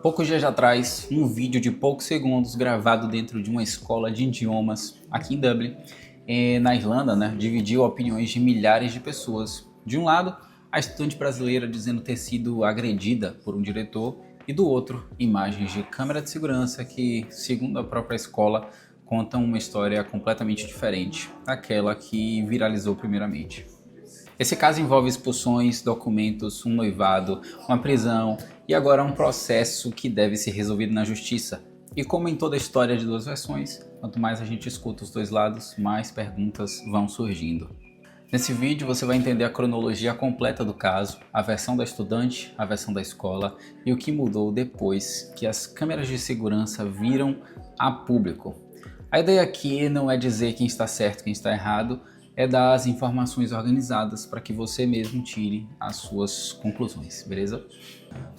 Poucos dias atrás, um vídeo de poucos segundos gravado dentro de uma escola de idiomas aqui em Dublin, na Irlanda, dividiu opiniões de milhares de pessoas. De um lado, a estudante brasileira dizendo ter sido agredida por um diretor, e do outro, imagens de câmera de segurança que, segundo a própria escola, contam uma história completamente diferente daquela que viralizou primeiramente. Esse caso envolve expulsões, documentos, um noivado, uma prisão e agora um processo que deve ser resolvido na justiça. E como em toda história de duas versões, quanto mais a gente escuta os dois lados, mais perguntas vão surgindo. Nesse vídeo você vai entender a cronologia completa do caso, a versão da estudante, a versão da escola e o que mudou depois que as câmeras de segurança viram a público. A ideia aqui não é dizer quem está certo e quem está errado, é dar as informações organizadas para que você mesmo tire as suas conclusões, beleza?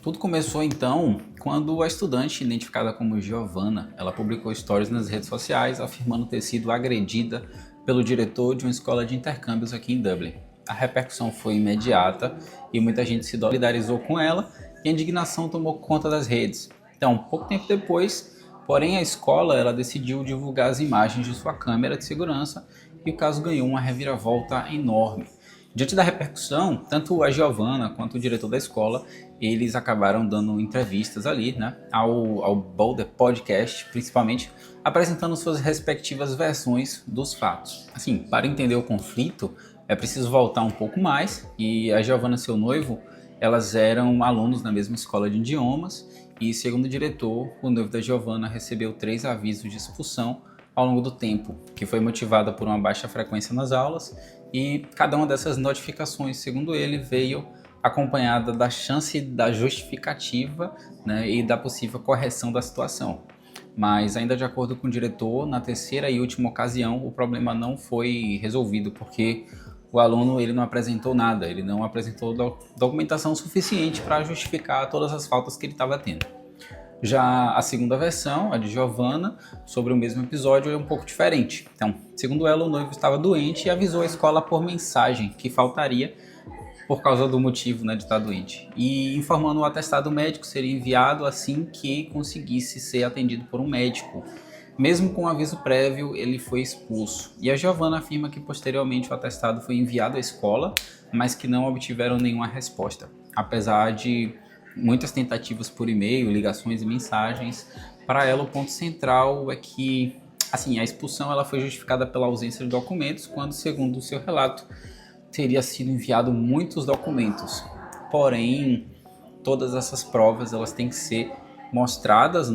Tudo começou então quando a estudante, identificada como Giovanna, ela publicou stories nas redes sociais afirmando ter sido agredida pelo diretor de uma escola de intercâmbios aqui em Dublin. A repercussão foi imediata e muita gente se solidarizou com ela e a indignação tomou conta das redes. Então, pouco tempo depois, porém, a escola ela decidiu divulgar as imagens de sua câmera de segurança e o caso ganhou uma reviravolta enorme. Diante da repercussão, tanto a Giovanna quanto o diretor da escola, eles acabaram dando entrevistas ali, ao Boulder Podcast, principalmente, apresentando suas respectivas versões dos fatos. Assim, para entender o conflito, é preciso voltar um pouco mais, e a Giovanna e seu noivo, elas eram alunos na mesma escola de idiomas, e segundo o diretor, o noivo da Giovanna recebeu 3 avisos de expulsão ao longo do tempo, que foi motivada por uma baixa frequência nas aulas, e cada uma dessas notificações, segundo ele, veio acompanhada da chance da justificativa, e da possível correção da situação. Mas ainda de acordo com o diretor, na terceira e última ocasião, o problema não foi resolvido, porque o aluno ele não apresentou nada, ele não apresentou documentação suficiente para justificar todas as faltas que ele estava tendo. Já a segunda versão, a de Giovanna, sobre o mesmo episódio é um pouco diferente. Então, segundo ela, o noivo estava doente e avisou a escola por mensagem que faltaria por causa do motivo de estar doente. E informando o atestado médico seria enviado assim que conseguisse ser atendido por um médico. Mesmo com aviso prévio, ele foi expulso. E a Giovanna afirma que posteriormente o atestado foi enviado à escola, mas que não obtiveram nenhuma resposta. Apesar de muitas tentativas por e-mail, ligações e mensagens, para ela o ponto central é que a expulsão ela foi justificada pela ausência de documentos, quando, segundo o seu relato, teria sido enviado muitos documentos. Porém, todas essas provas elas têm que ser mostradas,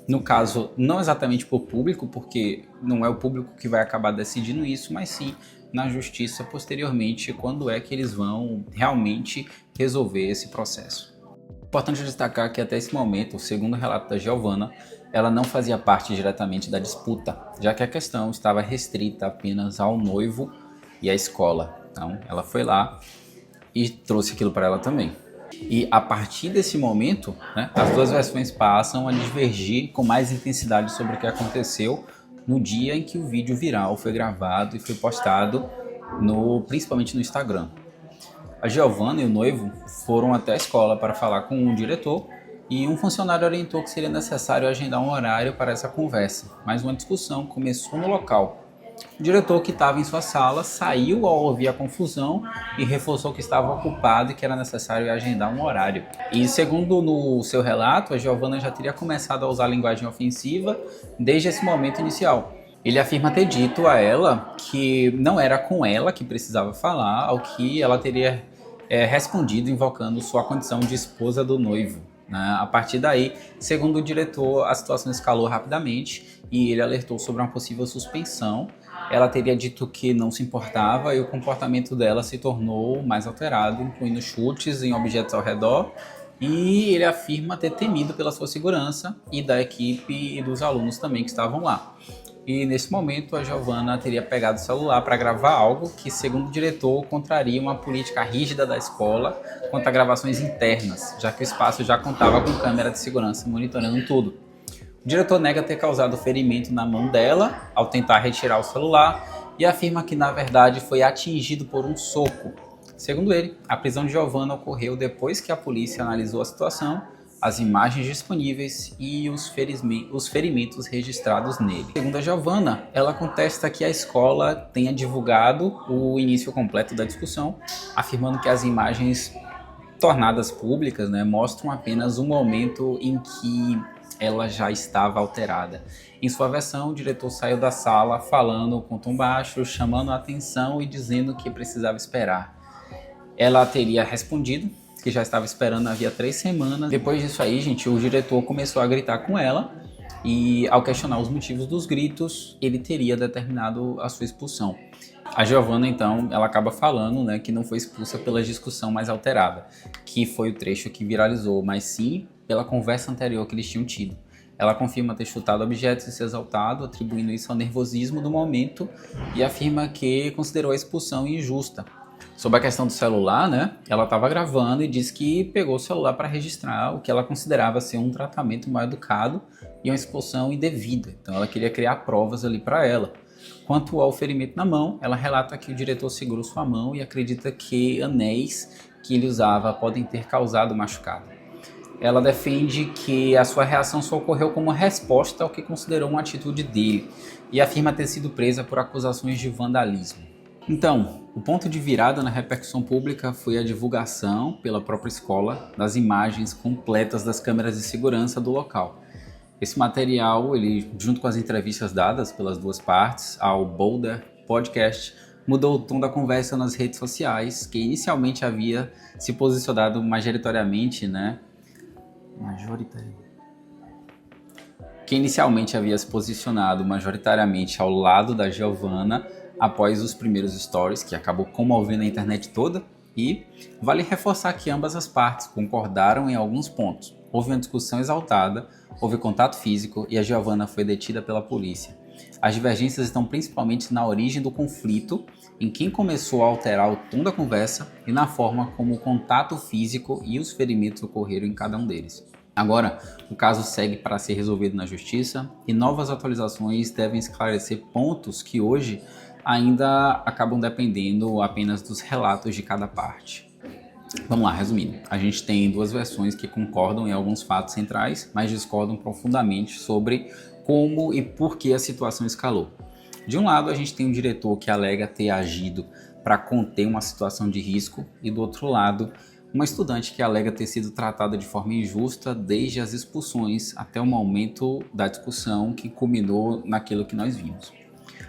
no caso, não exatamente para o público, porque não é o público que vai acabar decidindo isso, mas sim na justiça posteriormente, quando é que eles vão realmente resolver esse processo. Importante destacar que até esse momento, segundo o relato da Giovanna, ela não fazia parte diretamente da disputa, já que a questão estava restrita apenas ao noivo e à escola. Então, ela foi lá e trouxe aquilo para ela também. E a partir desse momento, as duas versões passam a divergir com mais intensidade sobre o que aconteceu no dia em que o vídeo viral foi gravado e foi postado, principalmente no Instagram. A Giovanna e o noivo foram até a escola para falar com um diretor e um funcionário orientou que seria necessário agendar um horário para essa conversa, mas uma discussão começou no local. O diretor, que estava em sua sala, saiu ao ouvir a confusão e reforçou que estava ocupado e que era necessário agendar um horário. E segundo no seu relato, a Giovanna já teria começado a usar a linguagem ofensiva desde esse momento inicial. Ele afirma ter dito a ela que não era com ela que precisava falar, ao que ela teria respondido invocando sua condição de esposa do noivo. A partir daí, segundo o diretor, a situação escalou rapidamente e ele alertou sobre uma possível suspensão. Ela teria dito que não se importava e o comportamento dela se tornou mais alterado, incluindo chutes em objetos ao redor, e ele afirma ter temido pela sua segurança e da equipe e dos alunos também que estavam lá. E nesse momento a Giovanna teria pegado o celular para gravar algo que, segundo o diretor, contraria uma política rígida da escola quanto a gravações internas, já que o espaço já contava com câmera de segurança monitorando tudo. O diretor nega ter causado ferimento na mão dela ao tentar retirar o celular e afirma que na verdade foi atingido por um soco. Segundo ele, a prisão de Giovanna ocorreu depois que a polícia analisou a situação, as imagens disponíveis e os ferimentos registrados nele. Segundo a Giovanna, ela contesta que a escola tenha divulgado o início completo da discussão, afirmando que as imagens tornadas públicas, né, mostram apenas um momento em que ela já estava alterada. Em sua versão, o diretor saiu da sala falando com tom baixo, chamando a atenção e dizendo que precisava esperar. Ela teria respondido que já estava esperando havia 3 semanas. Depois disso aí, gente, o diretor começou a gritar com ela e, ao questionar os motivos dos gritos, ele teria determinado a sua expulsão. A Giovanna, então, ela acaba falando, né, que não foi expulsa pela discussão mais alterada, que foi o trecho que viralizou, mas sim pela conversa anterior que eles tinham tido. Ela confirma ter chutado objetos e se exaltado, atribuindo isso ao nervosismo do momento, e afirma que considerou a expulsão injusta. Sobre a questão do celular, né, ela estava gravando e disse que pegou o celular para registrar o que ela considerava ser um tratamento mal educado e uma expulsão indevida. Então ela queria criar provas ali para ela. Quanto ao ferimento na mão, ela relata que o diretor segurou sua mão e acredita que anéis que ele usava podem ter causado o machucado. Ela defende que a sua reação só ocorreu como resposta ao que considerou uma atitude dele e afirma ter sido presa por acusações de vandalismo. Então, o ponto de virada na repercussão pública foi a divulgação pela própria escola das imagens completas das câmeras de segurança do local. Esse material, ele, junto com as entrevistas dadas pelas duas partes ao Boulder Podcast, mudou o tom da conversa nas redes sociais, que inicialmente havia se posicionado majoritariamente, né? Que inicialmente havia se posicionado majoritariamente ao lado da Giovanna após os primeiros stories, que acabou comovendo a internet toda, e vale reforçar que ambas as partes concordaram em alguns pontos. Houve uma discussão exaltada, houve contato físico e a Giovanna foi detida pela polícia. As divergências estão principalmente na origem do conflito, em quem começou a alterar o tom da conversa e na forma como o contato físico e os ferimentos ocorreram em cada um deles. Agora, o caso segue para ser resolvido na justiça e novas atualizações devem esclarecer pontos que hoje ainda acabam dependendo apenas dos relatos de cada parte. Vamos lá, resumindo. A gente tem duas versões que concordam em alguns fatos centrais, mas discordam profundamente sobre como e por que a situação escalou. De um lado, a gente tem um diretor que alega ter agido para conter uma situação de risco, e do outro lado, uma estudante que alega ter sido tratada de forma injusta desde as expulsões até o momento da discussão que culminou naquilo que nós vimos.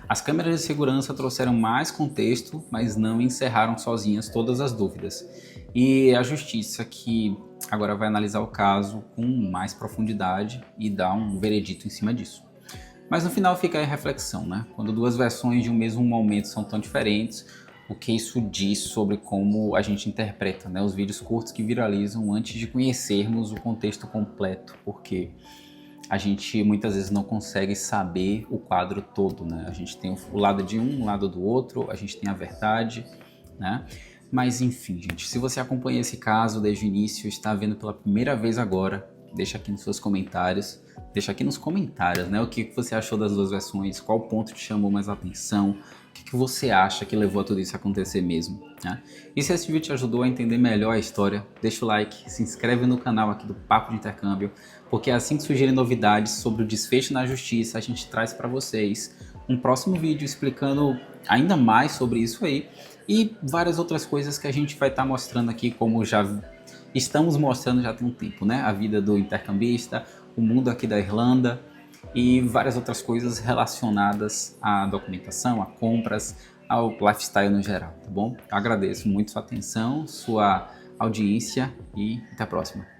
As câmeras de segurança trouxeram mais contexto, mas não encerraram sozinhas todas as dúvidas. E a justiça que agora vai analisar o caso com mais profundidade e dar um veredito em cima disso. Mas no final fica a reflexão, né? Quando duas versões de um mesmo momento são tão diferentes, o que isso diz sobre como a gente interpreta, né, os vídeos curtos que viralizam antes de conhecermos o contexto completo, porque a gente muitas vezes não consegue saber o quadro todo, né? A gente tem o lado de um, o lado do outro, a gente tem a verdade, né? Mas enfim, gente, se você acompanha esse caso desde o início, está vendo pela primeira vez agora, deixa aqui nos seus comentários, né? O que você achou das duas versões, qual ponto te chamou mais a atenção, o que você acha que levou a tudo isso a acontecer mesmo, né? E se esse vídeo te ajudou a entender melhor a história, deixa o like, se inscreve no canal aqui do Papo de Intercâmbio, porque assim que surgirem novidades sobre o desfecho na justiça, a gente traz para vocês um próximo vídeo explicando ainda mais sobre isso aí e várias outras coisas que a gente vai estar mostrando aqui, como já estamos mostrando já tem um tempo, né? A vida do intercambista, o mundo aqui da Irlanda e várias outras coisas relacionadas à documentação, a compras, ao lifestyle no geral, tá bom? Eu agradeço muito sua atenção, sua audiência e até a próxima.